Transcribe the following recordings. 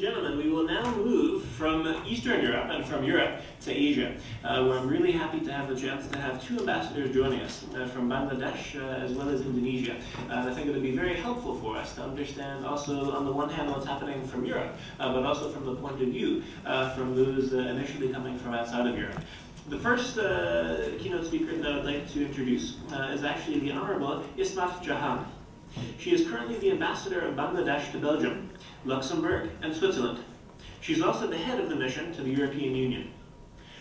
gentlemen, we will now move from Eastern Europe and from Europe to Asia, where I'm really happy to have the chance to have two ambassadors joining us from Bangladesh as well as Indonesia. I think it would be very helpful for us to understand also, on the one hand, what's happening from Europe, but also from the point of view from those initially coming from outside of Europe. The first keynote speaker that I would like to introduce is actually the Honorable Ismat Jahan. She is currently the ambassador of Bangladesh to Belgium, Luxembourg, and Switzerland. She's also the head of the mission to the European Union.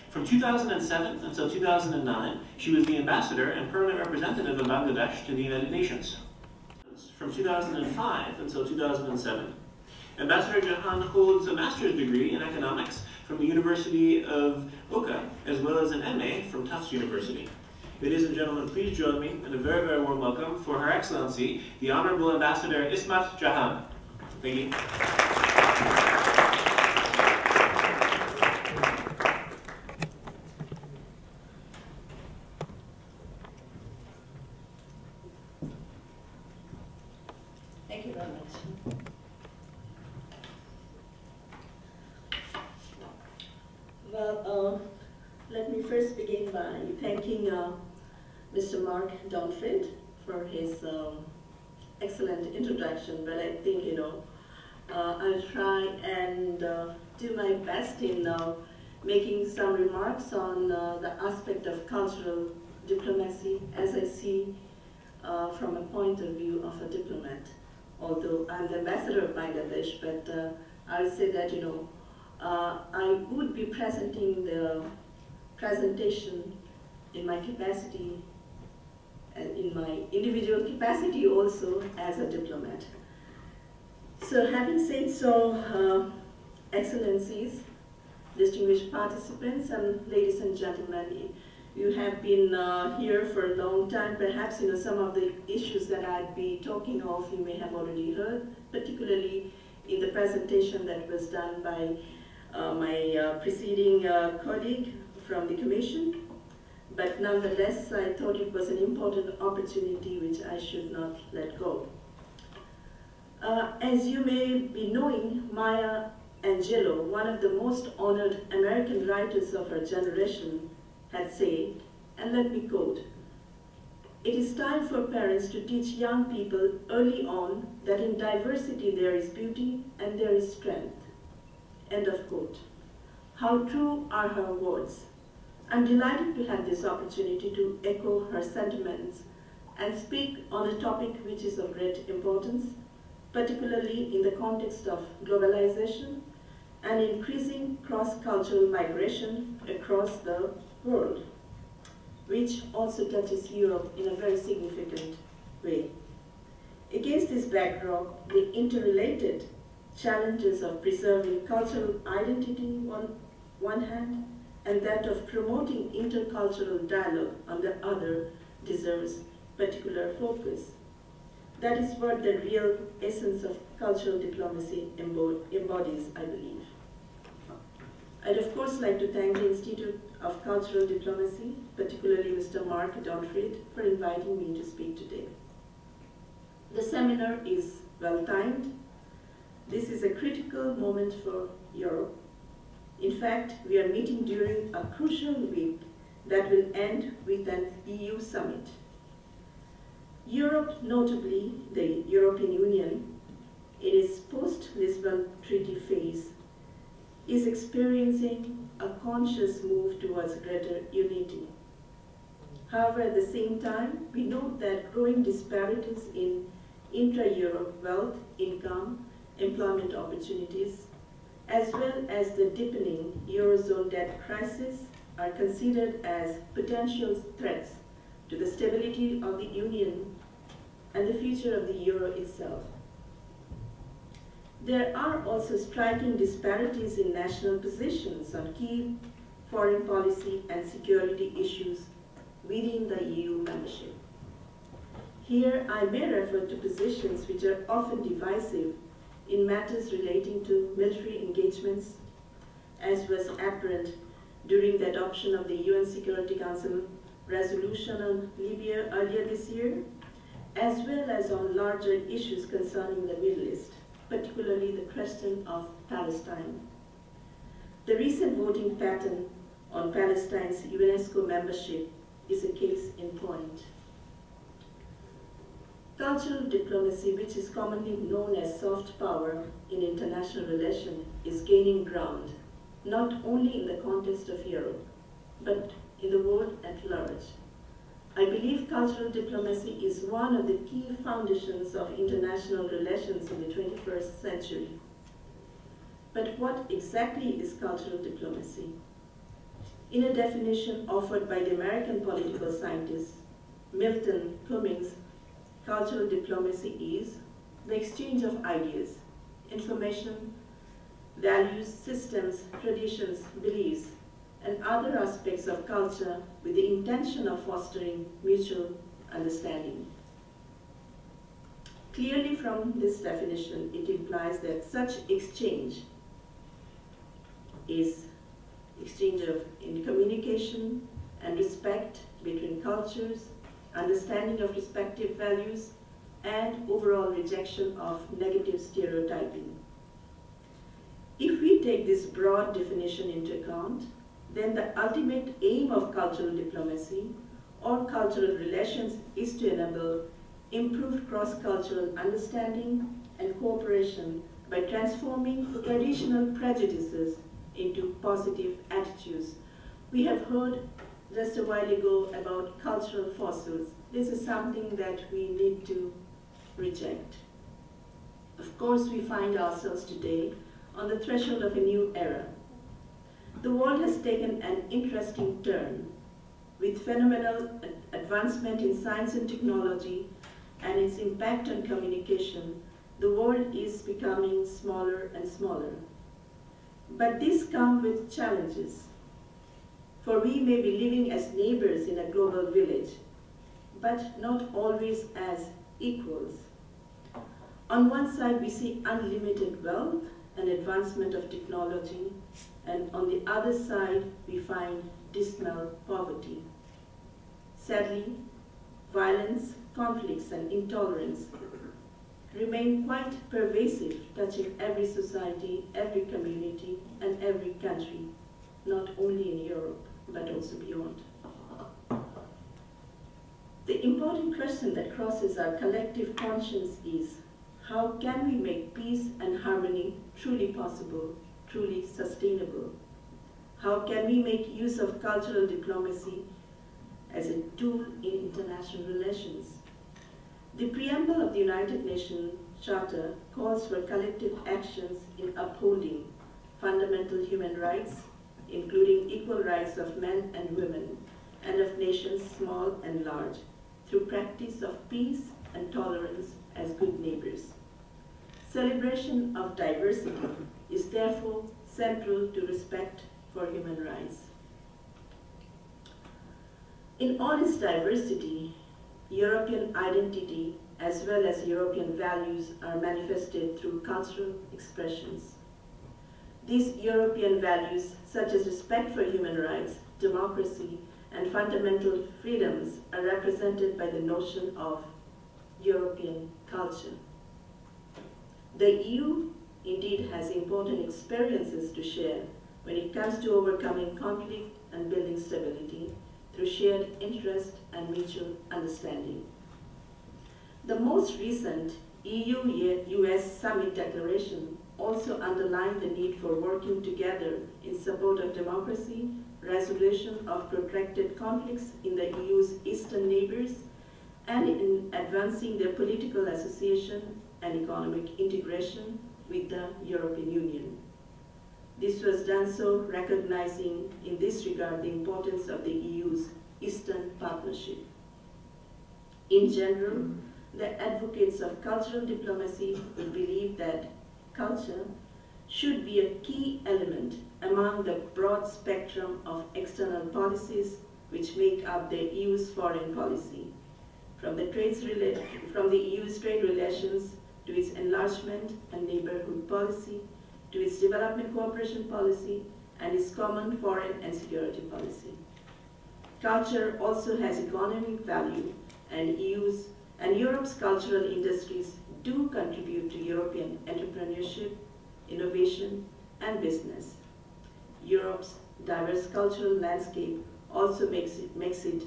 From 2007 until 2009, she was the ambassador and permanent representative of Bangladesh to the United Nations. From 2005 until 2007, Ambassador Jahan holds a master's degree in economics from the University of Oka, as well as an MA from Tufts University. Ladies and gentlemen, please join me in a very, very warm welcome for Her Excellency, the Honorable Ambassador Ismat Jahan. Thank you. Thank you very much. Well, let me first begin by thanking Mr. Mark Donfrid for his excellent introduction, but I think, I'll try and do my best in making some remarks on the aspect of cultural diplomacy as I see from a point of view of a diplomat. Although I'm the ambassador of Bangladesh, but I'll say that, I would be presenting the presentation in my capacity and in my individual capacity also as a diplomat. So having said so, Excellencies, distinguished participants, and ladies and gentlemen, you have been here for a long time. Perhaps some of the issues that I'd be talking of you may have already heard, particularly in the presentation that was done by my preceding colleague from the Commission. But nonetheless, I thought it was an important opportunity which I should not let go. As you may be knowing, Maya Angelou, one of the most honored American writers of her generation, had said, and let me quote, "It is time for parents to teach young people early on that in diversity there is beauty and there is strength." End of quote. How true are her words. I'm delighted to have this opportunity to echo her sentiments and speak on a topic which is of great importance, particularly in the context of globalization and increasing cross-cultural migration across the world, which also touches Europe in a very significant way. Against this backdrop, the interrelated challenges of preserving cultural identity on one hand, and that of promoting intercultural dialogue on the other deserves particular focus. That is what the real essence of cultural diplomacy embodies, I believe. I'd of course like to thank the Institute of Cultural Diplomacy, particularly Mr. Mark Donfrid, for inviting me to speak today. The seminar is well timed. This is a critical moment for Europe. In fact, we are meeting during a crucial week that will end with an EU summit. Europe, notably the European Union, in its post-Lisbon Treaty phase, is experiencing a conscious move towards greater unity. However, at the same time, we note that growing disparities in intra-Europe wealth, income, employment opportunities, as well as the deepening Eurozone debt crisis are considered as potential threats to the stability of the Union and the future of the Euro itself. There are also striking disparities in national positions on key foreign policy and security issues within the EU membership. Here I may refer to positions which are often divisive in matters relating to military engagements, as was apparent during the adoption of the UN Security Council resolution on Libya earlier this year, as well as on larger issues concerning the Middle East, particularly the question of Palestine. The recent voting pattern on Palestine's UNESCO membership is a case in point. Cultural diplomacy, which is commonly known as soft power in international relations, is gaining ground, not only in the context of Europe, but in the world at large. I believe cultural diplomacy is one of the key foundations of international relations in the 21st century. But what exactly is cultural diplomacy? In a definition offered by the American political scientist Milton Cummings, cultural diplomacy is the exchange of ideas, information, values, systems, traditions, beliefs, and other aspects of culture with the intention of fostering mutual understanding. Clearly from this definition, it implies that such exchange is exchange in communication and respect between cultures, understanding of respective values, and overall rejection of negative stereotyping. If we take this broad definition into account, then the ultimate aim of cultural diplomacy or cultural relations is to enable improved cross-cultural understanding and cooperation by transforming traditional prejudices into positive attitudes. We have heard just a while ago about cultural fossils. This is something that we need to reject. Of course, we find ourselves today on the threshold of a new era. The world has taken an interesting turn. With phenomenal advancement in science and technology and its impact on communication, the world is becoming smaller and smaller. But this comes with challenges. For we may be living as neighbors in a global village, but not always as equals. On one side, we see unlimited wealth and advancement of technology, and on the other side, we find dismal poverty. Sadly, violence, conflicts, and intolerance remain quite pervasive, touching every society, every community, and every country, not only in Europe, but also beyond. The important question that crosses our collective conscience is, how can we make peace and harmony truly possible, truly sustainable? How can we make use of cultural diplomacy as a tool in international relations? The preamble of the United Nations Charter calls for collective actions in upholding fundamental human rights, including equal rights of men and women, and of nations small and large, through practice of peace and tolerance as good neighbors. Celebration of diversity is therefore central to respect for human rights. In all its diversity, European identity as well as European values are manifested through cultural expressions. These European values, such as respect for human rights, democracy, and fundamental freedoms, are represented by the notion of European culture. The EU indeed has important experiences to share when it comes to overcoming conflict and building stability through shared interest and mutual understanding. The most recent EU-US Summit Declaration also underlined the need for working together in support of democracy, resolution of protracted conflicts in the EU's eastern neighbors, and in advancing their political association and economic integration with the European Union. This was done so recognizing in this regard the importance of the EU's Eastern Partnership. In general, the advocates of cultural diplomacy will believe that culture should be a key element among the broad spectrum of external policies which make up the EU's foreign policy, from the EU's trade relations to its enlargement and neighborhood policy, to its development cooperation policy, and its common foreign and security policy. Culture also has economic value, and Europe's cultural industries do contribute to European entrepreneurship, innovation, and business. Europe's diverse cultural landscape also makes it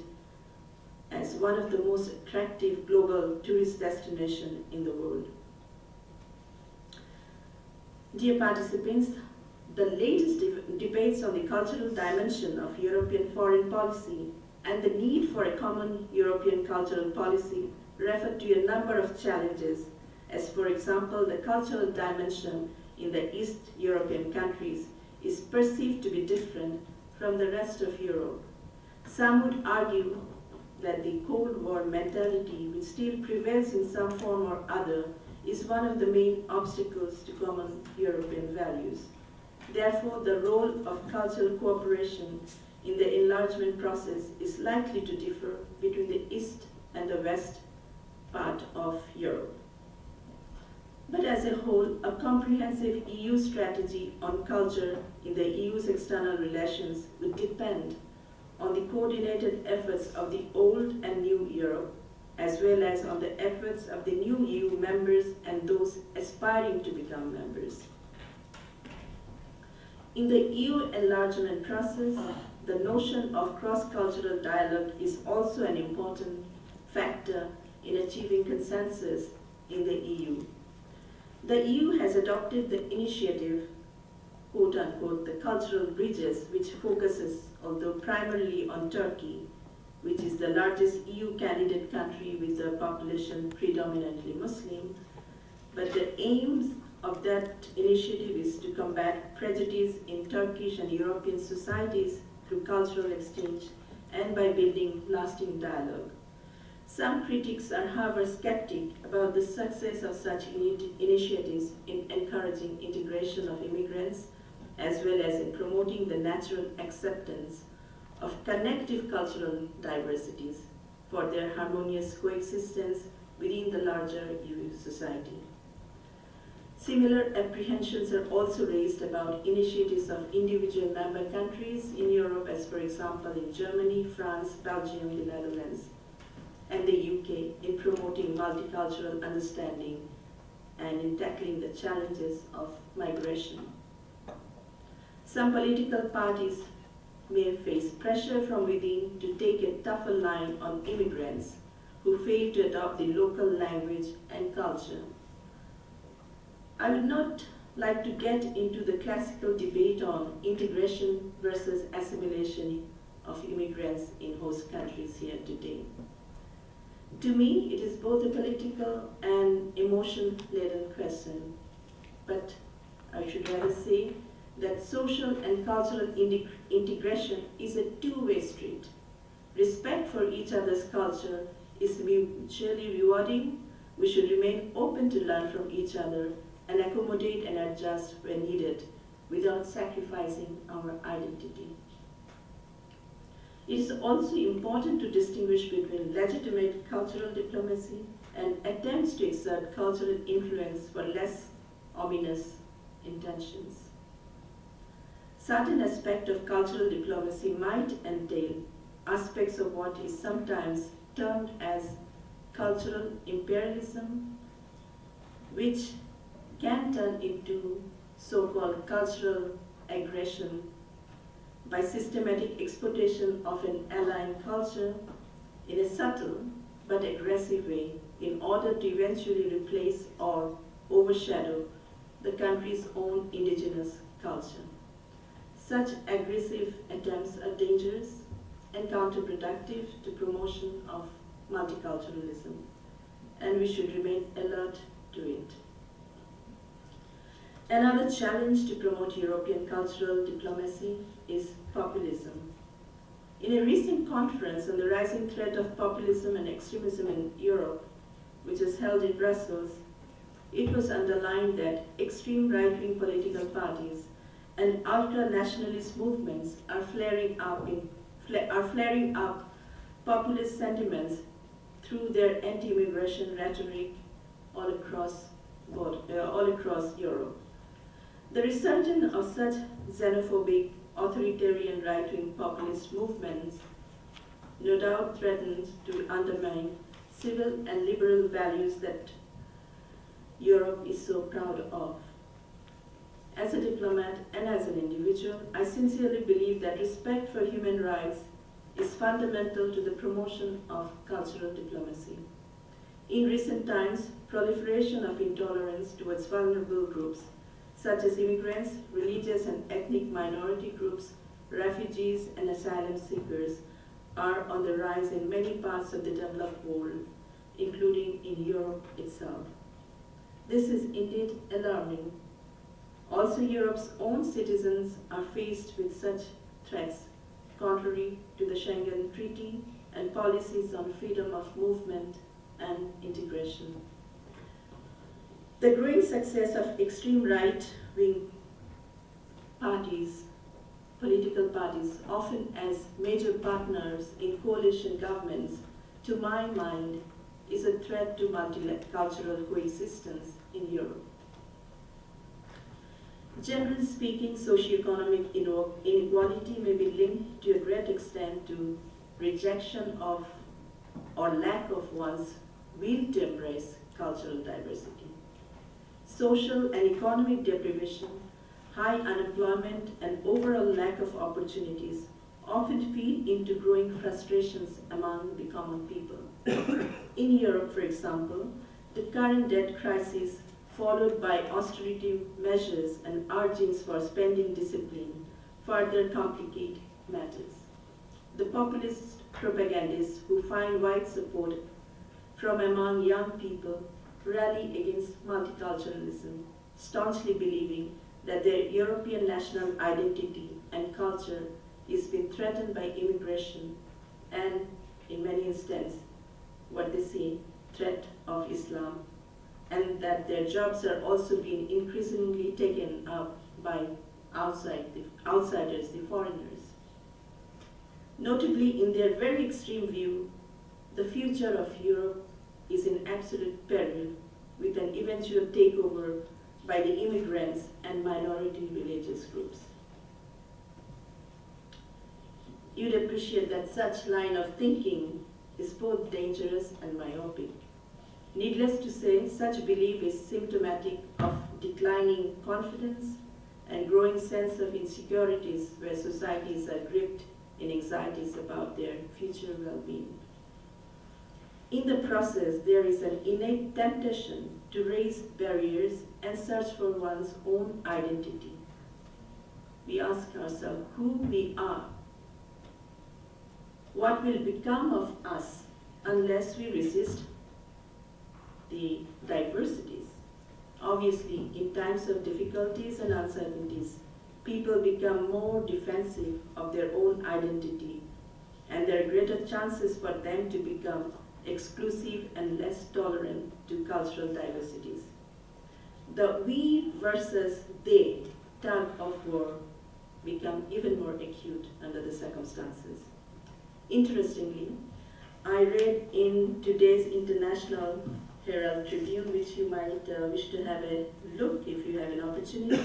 as one of the most attractive global tourist destinations in the world. Dear participants, the latest debates on the cultural dimension of European foreign policy and the need for a common European cultural policy refer to a number of challenges, as for example, the cultural dimension in the East European countries is perceived to be different from the rest of Europe. Some would argue that the Cold War mentality, which still prevails in some form or other, is one of the main obstacles to common European values. Therefore, the role of cultural cooperation in the enlargement process is likely to differ between the East and the West part of Europe. But as a whole, a comprehensive EU strategy on culture in the EU's external relations would depend on the coordinated efforts of the old and new Europe, as well as on the efforts of the new EU members and those aspiring to become members. In the EU enlargement process, the notion of cross-cultural dialogue is also an important factor in achieving consensus in the EU. The EU has adopted the initiative, quote-unquote, the cultural bridges, which focuses, although primarily on Turkey, which is the largest EU candidate country with a population predominantly Muslim. But the aims of that initiative is to combat prejudice in Turkish and European societies through cultural exchange and by building lasting dialogue. Some critics are, however, skeptic about the success of such initiatives in encouraging integration of immigrants, as well as in promoting the natural acceptance of connective cultural diversities for their harmonious coexistence within the larger EU society. Similar apprehensions are also raised about initiatives of individual member countries in Europe, as for example in Germany, France, Belgium, the Netherlands, and the UK, in promoting multicultural understanding and in tackling the challenges of migration. Some political parties may face pressure from within to take a tougher line on immigrants who fail to adopt the local language and culture. I would not like to get into the classical debate on integration versus assimilation of immigrants in host countries here today. To me, it is both a political and emotion-laden question, but I should rather say that social and cultural integration is a two-way street. Respect for each other's culture is mutually rewarding. We should remain open to learn from each other and accommodate and adjust when needed without sacrificing our identity. It is also important to distinguish between legitimate cultural diplomacy and attempts to exert cultural influence for less ominous intentions. Certain aspects of cultural diplomacy might entail aspects of what is sometimes termed as cultural imperialism, which can turn into so-called cultural aggression by systematic exploitation of an alien culture in a subtle but aggressive way in order to eventually replace or overshadow the country's own indigenous culture. Such aggressive attempts are dangerous and counterproductive to promotion of multiculturalism, and we should remain alert to it. Another challenge to promote European cultural diplomacy is populism. In a recent conference on the rising threat of populism and extremism in Europe, which was held in Brussels, it was underlined that extreme right-wing political parties and ultra-nationalist movements are flaring up populist sentiments through their anti-immigration rhetoric all across Europe. The resurgence of such xenophobic, authoritarian right-wing populist movements no doubt threatens to undermine civil and liberal values that Europe is so proud of. As a diplomat and as an individual, I sincerely believe that respect for human rights is fundamental to the promotion of cultural diplomacy. In recent times, proliferation of intolerance towards vulnerable groups, such as immigrants, religious and ethnic minority groups, refugees, and asylum seekers, are on the rise in many parts of the developed world, including in Europe itself. This is indeed alarming. Also, Europe's own citizens are faced with such threats, contrary to the Schengen Treaty and policies on freedom of movement and integration. The growing success of extreme right-wing parties, political parties, often as major partners in coalition governments, to my mind, is a threat to multicultural coexistence in Europe. Generally speaking, socioeconomic inequality may be linked to a great extent to rejection of or lack of one's will to embrace cultural diversity. Social and economic deprivation, high unemployment, and overall lack of opportunities often feed into growing frustrations among the common people. In Europe, for example, the current debt crisis, followed by austerity measures and urgings for spending discipline, further complicate matters. The populist propagandists who find wide support from among young people rally against multiculturalism, staunchly believing that their European national identity and culture is being threatened by immigration and, in many instances, what they say, threat of Islam, and that their jobs are also being increasingly taken up by outsiders, the foreigners. Notably, in their very extreme view, the future of Europe is in absolute peril, with an eventual takeover by the immigrants and minority religious groups. You'd appreciate that such line of thinking is both dangerous and myopic. Needless to say, such belief is symptomatic of declining confidence and growing sense of insecurities where societies are gripped in anxieties about their future well-being. In the process, there is an innate temptation to raise barriers and search for one's own identity. We ask ourselves who we are. What will become of us unless we resist the diversities? Obviously, in times of difficulties and uncertainties, people become more defensive of their own identity, and there are greater chances for them to become exclusive and less tolerant to cultural diversities. The we versus they tug of war become even more acute under the circumstances. Interestingly, I read in today's International Herald Tribune, which you might wish to have a look if you have an opportunity.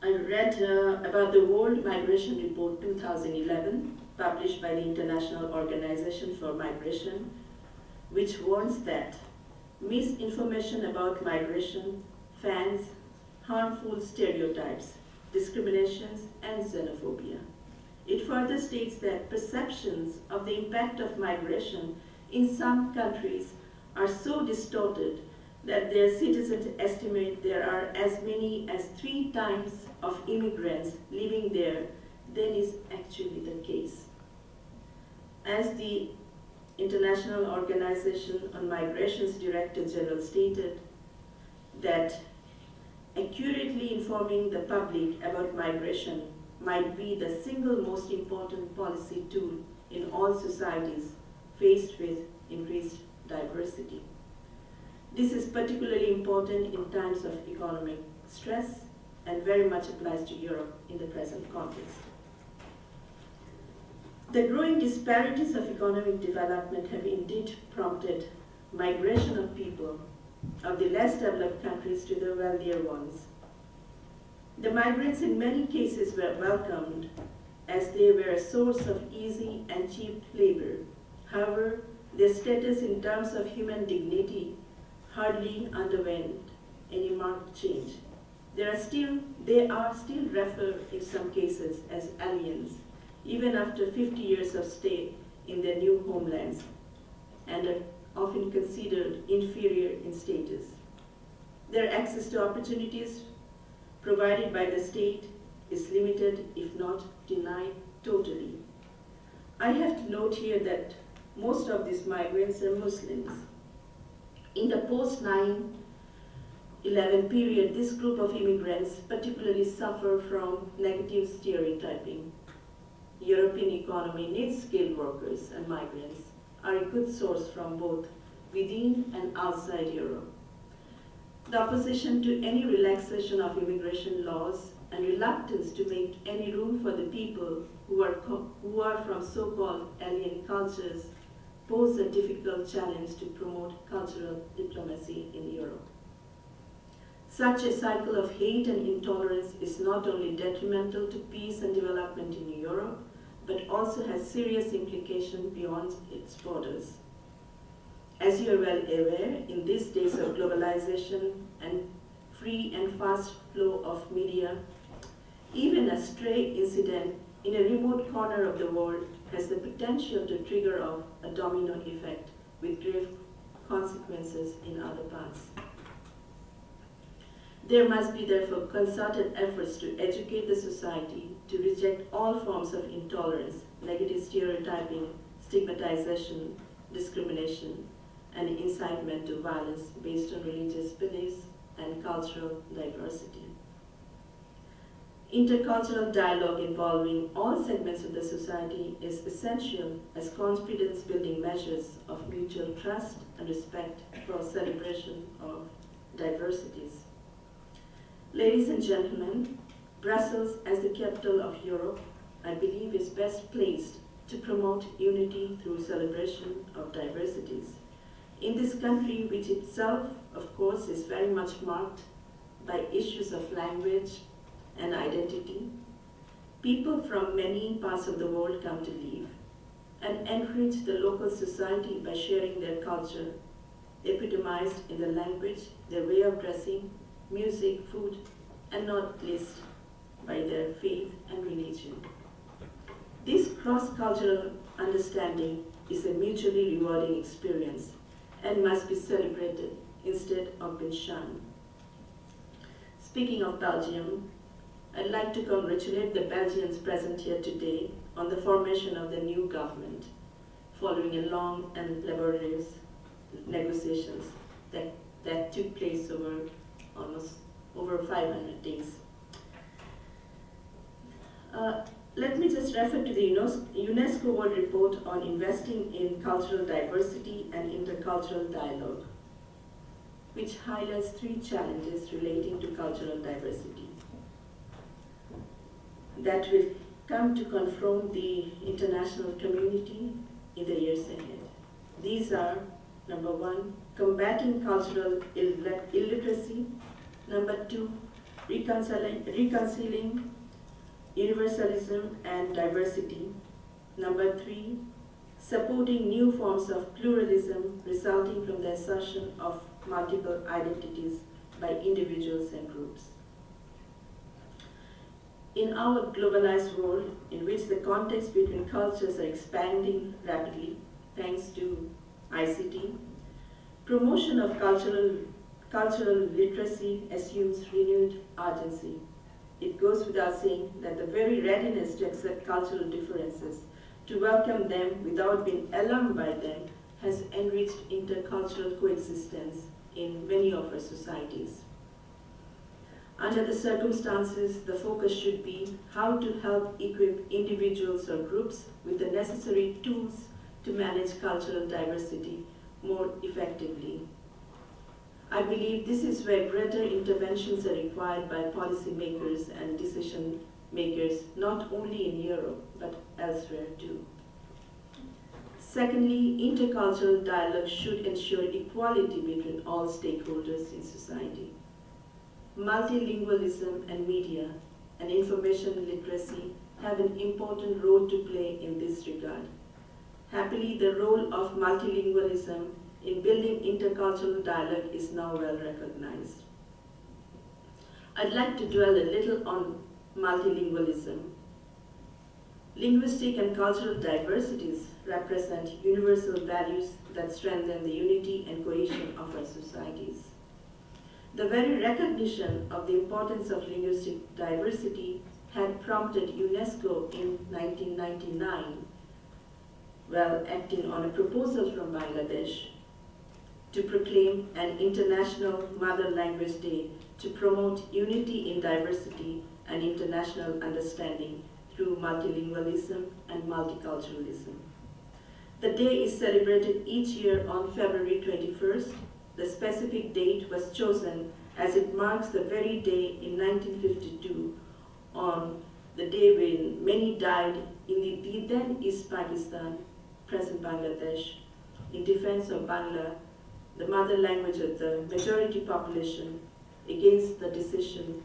I read about the World Migration Report 2011, published by the International Organization for Migration, which warns that misinformation about migration fans harmful stereotypes, discriminations, and xenophobia. It further states that perceptions of the impact of migration in some countries are so distorted that their citizens estimate there are as many as 3 times of immigrants living there than is actually the case. As the International Organization on Migration's Director General stated, that accurately informing the public about migration might be the single most important policy tool in all societies faced with increased diversity. This is particularly important in times of economic stress and very much applies to Europe in the present context. The growing disparities of economic development have indeed prompted migration of people of the less developed countries to the wealthier ones. The migrants in many cases were welcomed as they were a source of easy and cheap labor. However, their status in terms of human dignity hardly underwent any marked change. They are still referred in some cases as aliens, even after 50 years of stay in their new homelands, and are often considered inferior in status. Their access to opportunities provided by the state is limited, if not denied totally. I have to note here that most of these migrants are Muslims. In the post-9/11 period, this group of immigrants particularly suffer from negative stereotyping. European economy needs skilled workers, and migrants are a good source from both within and outside Europe. The opposition to any relaxation of immigration laws and reluctance to make any room for the people who are from so-called alien cultures pose a difficult challenge to promote cultural diplomacy in Europe. Such a cycle of hate and intolerance is not only detrimental to peace and development in Europe, but also has serious implications beyond its borders. As you are well aware, in these days of globalization and free and fast flow of media, even a stray incident in a remote corner of the world has the potential to trigger off a domino effect with grave consequences in other parts. There must be therefore concerted efforts to educate the society to reject all forms of intolerance, negative stereotyping, stigmatization, discrimination, and incitement to violence based on religious beliefs and cultural diversity. Intercultural dialogue involving all segments of the society is essential as confidence-building measures of mutual trust and respect for celebration of diversities. Ladies and gentlemen, Brussels, as the capital of Europe, I believe is best placed to promote unity through celebration of diversities. In this country, which itself, of course, is very much marked by issues of language and identity, people from many parts of the world come to live and enrich the local society by sharing their culture, epitomized in the language, their way of dressing, music, food, and not least by their faith and religion. This cross-cultural understanding is a mutually rewarding experience and must be celebrated instead of being shunned. Speaking of Belgium, I'd like to congratulate the Belgians present here today on the formation of the new government, following a long and laborious negotiations that took place over 500 days. Let me just refer to the UNESCO World Report on investing in cultural diversity and intercultural dialogue, which highlights 3 challenges relating to cultural diversity that will come to confront the international community in the years ahead. These are, number 1, combating cultural illiteracy. Number 2, reconciling universalism and diversity. Number 3, supporting new forms of pluralism resulting from the assertion of multiple identities by individuals and groups. In our globalized world, in which the context between cultures are expanding rapidly thanks to ICT, promotion of cultural literacy assumes renewed urgency. It goes without saying that the very readiness to accept cultural differences, to welcome them without being alarmed by them, has enriched intercultural coexistence in many of our societies. Under the circumstances, the focus should be how to help equip individuals or groups with the necessary tools to manage cultural diversity more effectively. I believe this is where greater interventions are required by policymakers and decision makers, not only in Europe, but elsewhere too. Secondly, intercultural dialogue should ensure equality between all stakeholders in society. Multilingualism and media and information literacy have an important role to play in this regard. Happily, the role of multilingualism in building intercultural dialogue is now well recognized. I'd like to dwell a little on multilingualism. Linguistic and cultural diversities represent universal values that strengthen the unity and cohesion of our societies. The very recognition of the importance of linguistic diversity had prompted UNESCO in 1999, while acting on a proposal from Bangladesh, to proclaim an International Mother Language Day to promote unity in diversity and international understanding through multilingualism and multiculturalism. The day is celebrated each year on February 21st. The specific date was chosen as it marks the very day in 1952, on the day when many died in the then East Pakistan, present Bangladesh, in defense of Bangla, the mother language of the majority population, against the decision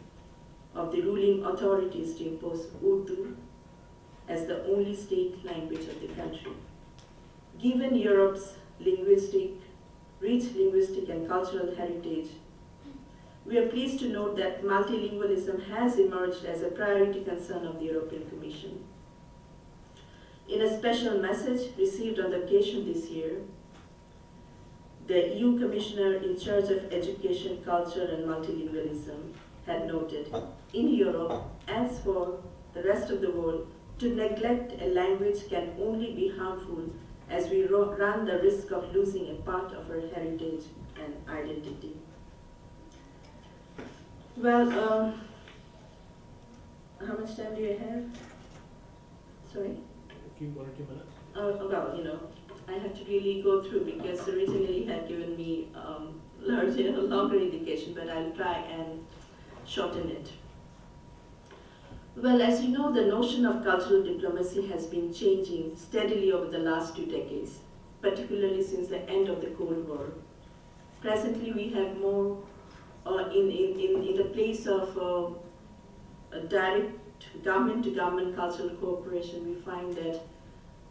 of the ruling authorities to impose Urdu as the only state language of the country. Given Europe's rich linguistic and cultural heritage, we are pleased to note that multilingualism has emerged as a priority concern of the European Commission. In a special message received on the occasion this year, the EU Commissioner in charge of Education, Culture and Multilingualism had noted, in Europe, as for the rest of the world, to neglect a language can only be harmful, as we run the risk of losing a part of our heritage and identity. Well, how much time do you have? Sorry? A few 1 or 2 minutes. Well, I have to really go through, because originally you had given me a longer indication, but I'll try and shorten it. Well, as you know, the notion of cultural diplomacy has been changing steadily over the last 2 decades, particularly since the end of the Cold War. Presently, we have more in the place of a direct government-to-government cultural cooperation. We find that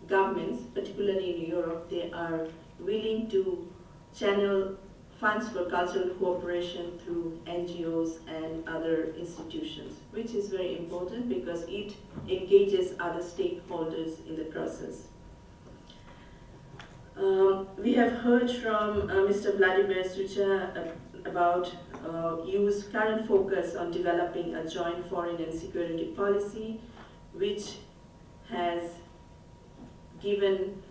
governments, particularly in Europe, they are willing to channel funds for cultural cooperation through NGOs and other institutions, which is very important because it engages other stakeholders in the process. We have heard from Mr. Vladimir Sucha about EU's current focus on developing a joint foreign and security policy, which has given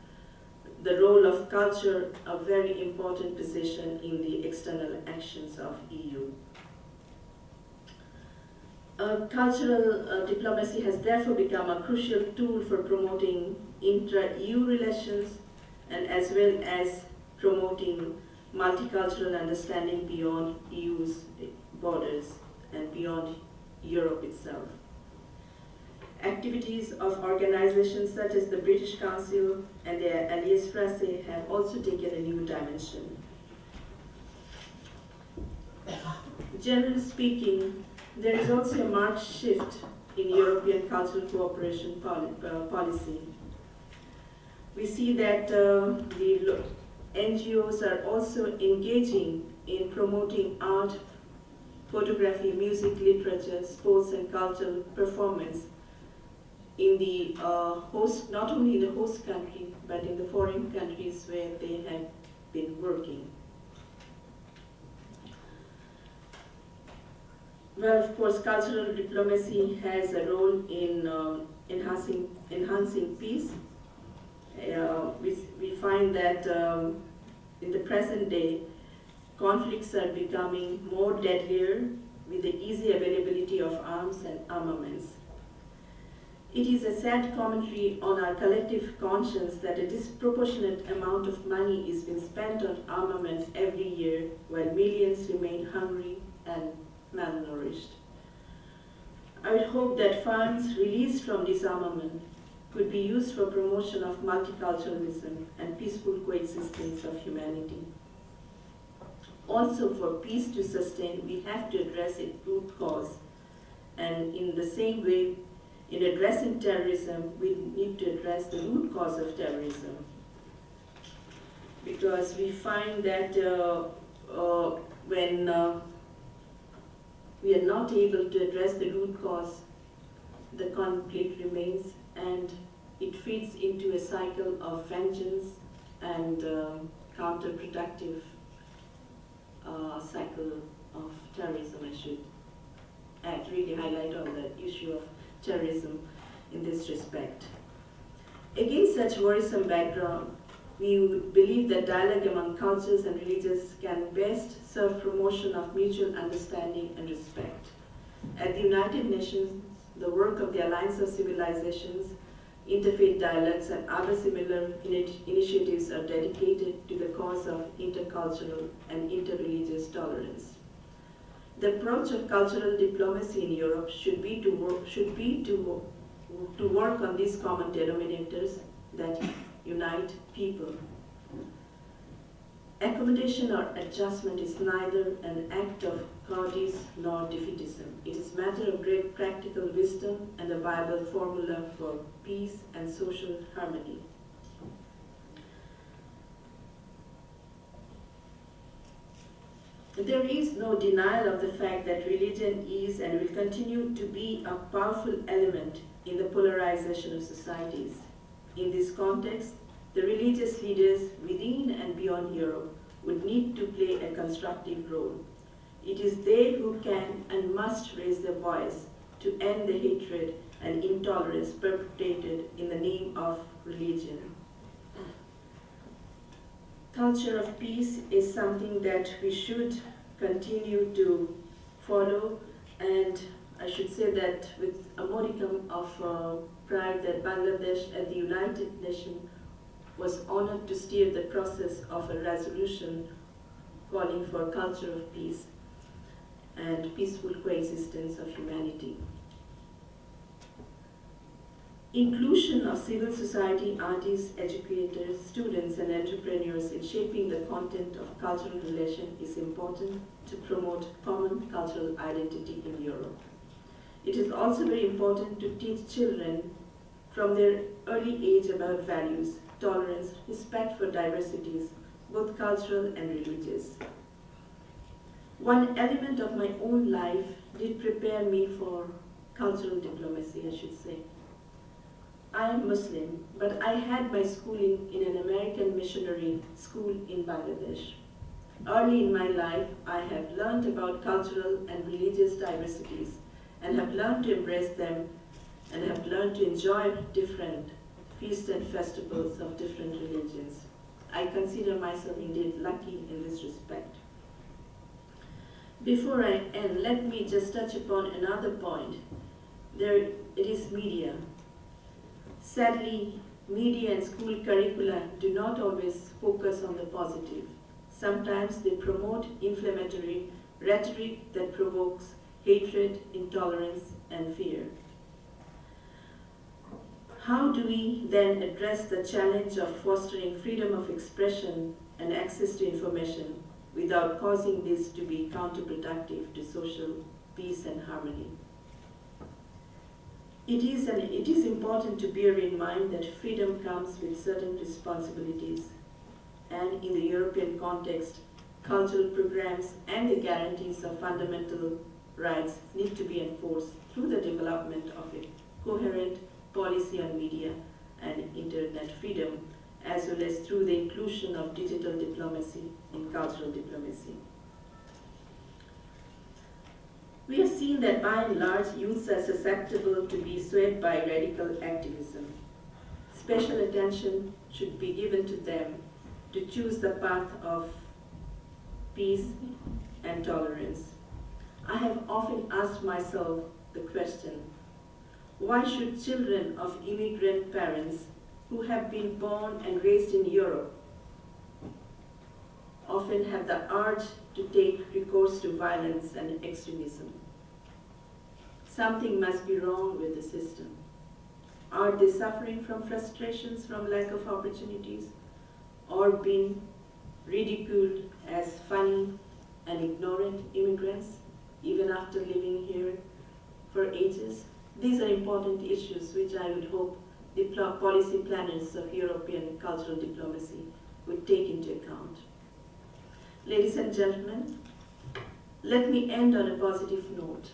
the role of culture a very important position in the external actions of EU. Cultural diplomacy has therefore become a crucial tool for promoting intra-EU relations and as well as promoting multicultural understanding beyond EU's borders and beyond Europe itself. Activities of organizations such as the British Council and their Allies Français have also taken a new dimension. Generally speaking, there is also a marked shift in European cultural cooperation policy. We see that the NGOs are also engaging in promoting art, photography, music, literature, sports and cultural performance in the not only in the host country, but in the foreign countries where they have been working. Well, of course, cultural diplomacy has a role in enhancing peace. We find that in the present day, conflicts are becoming more deadlier with the easy availability of arms and armaments. It is a sad commentary on our collective conscience that a disproportionate amount of money is being spent on armaments every year, while millions remain hungry and malnourished. I would hope that funds released from disarmament could be used for promotion of multiculturalism and peaceful coexistence of humanity. Also, for peace to sustain, we have to address its root cause, and in the same way, in addressing terrorism, we need to address the root cause of terrorism. Because we find that when we are not able to address the root cause, the conflict remains, and it feeds into a cycle of vengeance and counterproductive cycle of terrorism. I should really highlight on the issue of terrorism in this respect. Against such worrisome background, we believe that dialogue among cultures and religions can best serve promotion of mutual understanding and respect. At the United Nations, the work of the Alliance of Civilizations, interfaith dialogues, and other similar initiatives are dedicated to the cause of intercultural and interreligious tolerance. The approach of cultural diplomacy in Europe should be to work on these common denominators that unite people. Accommodation or adjustment is neither an act of cowardice nor defeatism. It is a matter of great practical wisdom and a viable formula for peace and social harmony. There is no denial of the fact that religion is and will continue to be a powerful element in the polarization of societies. In this context, the religious leaders within and beyond Europe would need to play a constructive role. It is they who can and must raise their voice to end the hatred and intolerance perpetrated in the name of religion. Culture of peace is something that we should continue to follow, and I should say that with a modicum of pride that Bangladesh at the United Nations was honored to steer the process of a resolution calling for a culture of peace and peaceful coexistence of humanity. Inclusion of civil society, artists, educators, students, and entrepreneurs in shaping the content of cultural relation is important to promote common cultural identity in Europe. It is also very important to teach children from their early age about values, tolerance, respect for diversities, both cultural and religious. One element of my own life did prepare me for cultural diplomacy, I should say. I am Muslim, but I had my schooling in an American missionary school in Bangladesh. Early in my life, I have learned about cultural and religious diversities and have learned to embrace them and have learned to enjoy different feasts and festivals of different religions. I consider myself indeed lucky in this respect. Before I end, let me just touch upon another point. It is media. Sadly, media and school curricula do not always focus on the positive. Sometimes they promote inflammatory rhetoric that provokes hatred, intolerance, and fear. How do we then address the challenge of fostering freedom of expression and access to information without causing this to be counterproductive to social peace and harmony? It is important to bear in mind that freedom comes with certain responsibilities, and in the European context, cultural programs and the guarantees of fundamental rights need to be enforced through the development of a coherent policy on media and internet freedom, as well as through the inclusion of digital diplomacy in cultural diplomacy. We have seen that by and large, youths are susceptible to be swayed by radical activism. Special attention should be given to them to choose the path of peace and tolerance. I have often asked myself the question, why should children of immigrant parents who have been born and raised in Europe often have the urge to take recourse to violence and extremism? Something must be wrong with the system. Are they suffering from frustrations from lack of opportunities, or being ridiculed as funny and ignorant immigrants even after living here for ages? These are important issues which I would hope the policy planners of European cultural diplomacy would take into account. Ladies and gentlemen, Let me end on a positive note.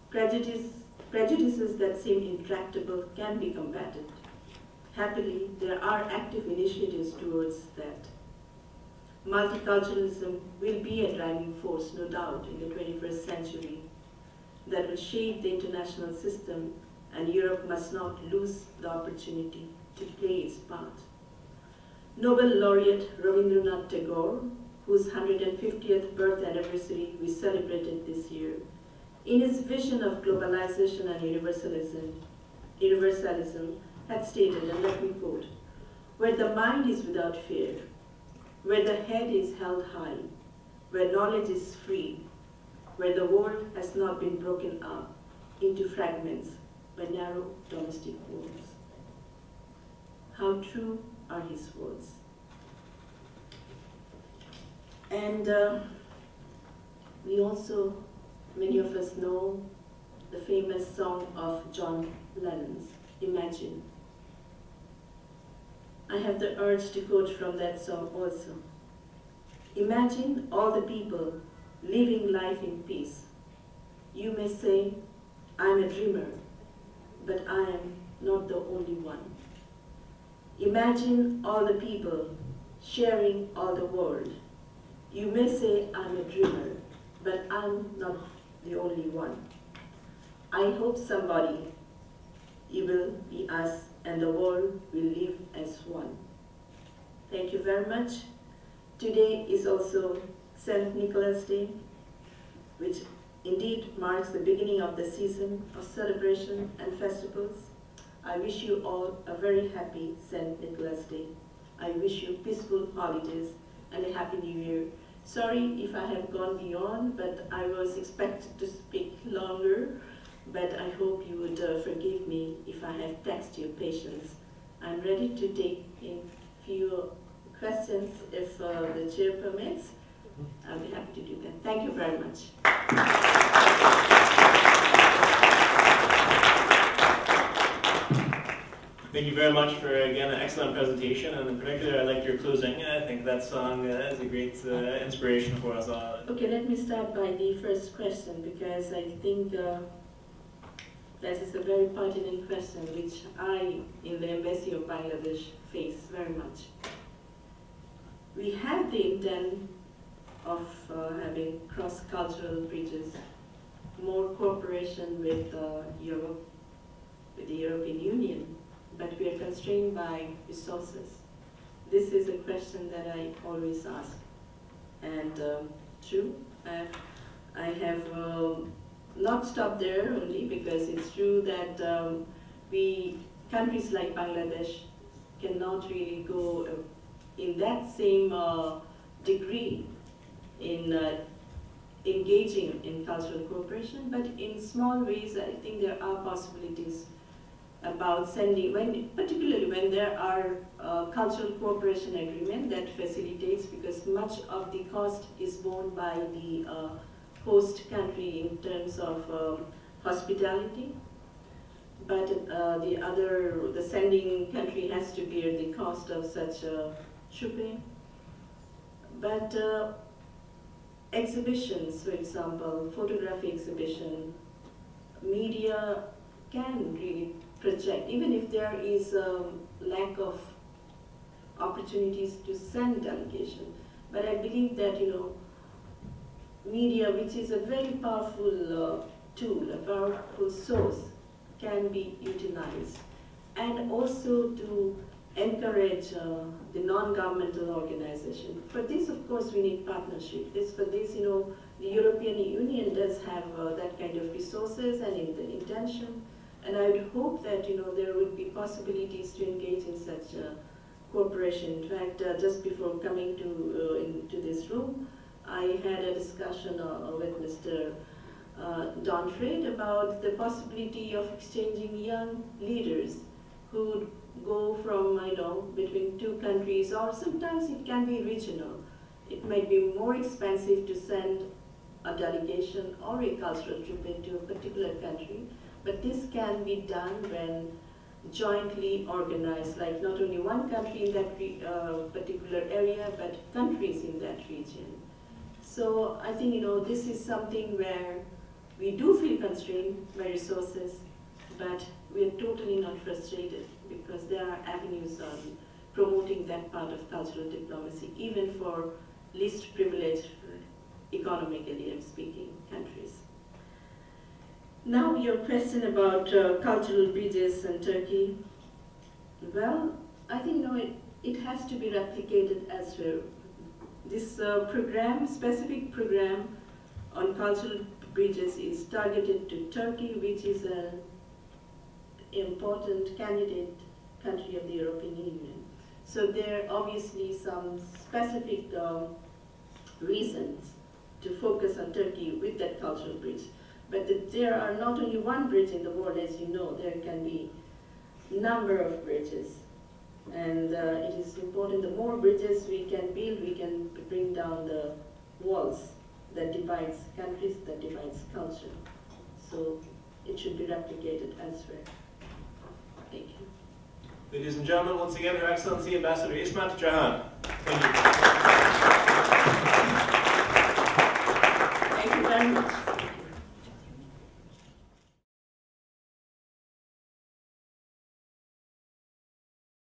Prejudices that seem intractable can be combated. Happily, there are active initiatives towards that. Multiculturalism will be a driving force, no doubt, in the 21st century that will shape the international system, and Europe must not lose the opportunity to play its part. Nobel laureate Rabindranath Tagore, whose 150th birth anniversary we celebrated this year, in his vision of globalization and universalism had stated, and let me quote, "Where the mind is without fear, where the head is held high, where knowledge is free, where the world has not been broken up into fragments by narrow domestic walls." How true are his words. And we also, many of us know the famous song of John Lennon's, "Imagine." I have the urge to quote from that song also. "Imagine all the people living life in peace. You may say, I'm a dreamer, but I am not the only one. Imagine all the people sharing all the world. You may say I'm a dreamer, but I'm not the only one. I hope somebody, it will be us, and the world will live as one." Thank you very much. Today is also St. Nicholas Day, which indeed marks the beginning of the season of celebration and festivals. I wish you all a very happy St. Nicholas Day. I wish you peaceful holidays and a happy new year. Sorry if I have gone beyond, but I was expected to speak longer, but I hope you would forgive me if I have taxed your patience. I'm ready to take in few questions if the chair permits. I'll be happy to do that. Thank you very much. Thank you very much for, again, an excellent presentation, and in particular, I liked your closing. I think that song is a great inspiration for us all. Okay, let me start by the first question, because I think that is a very pertinent question, which I, in the Embassy of Bangladesh, face very much. We have the intent of having cross-cultural bridges, more cooperation with Europe, with the European Union, but we are constrained by resources. This is a question that I always ask. And true, I have not stopped there only because it's true that countries like Bangladesh cannot really go in that same degree in engaging in cultural cooperation, but in small ways I think there are possibilities about sending, particularly when there are cultural cooperation agreement that facilitates, because much of the cost is borne by the host country in terms of hospitality, but the sending country has to bear the cost of such shopping. But exhibitions, for example, photography exhibition, media can really project, even if there is a lack of opportunities to send delegation. But I believe that, media, which is a very powerful tool, a powerful source, can be utilized. And also to encourage the non-governmental organization. For this, of course, we need partnership. For this, the European Union does have that kind of resources and the intention. And I would hope that there would be possibilities to engage in such cooperation. In fact, just before coming into this room, I had a discussion with Mr. Don Fred about the possibility of exchanging young leaders who would go from between two countries, or sometimes it can be regional. It might be more expensive to send a delegation or a cultural trip into a particular country. But this can be done when jointly organized, like not only one country in that particular area, but countries in that region. So I think, this is something where we do feel constrained by resources, but we are totally not frustrated because there are avenues on promoting that part of cultural diplomacy, even for least privileged, economically I'm speaking, countries. Now your question about cultural bridges and Turkey. Well, I think it has to be replicated as well. This specific program on cultural bridges is targeted to Turkey, which is an important candidate country of the European Union. So there are obviously some specific reasons to focus on Turkey with that cultural bridge. But there are not only one bridge in the world, as you know, there can be a number of bridges. And it is important, the more bridges we can build, we can bring down the walls that divides countries, that divides culture. So it should be replicated elsewhere. Thank you. Ladies and gentlemen, once again, Her Excellency Ambassador Ismat Jahan. Thank you. Thank you very much.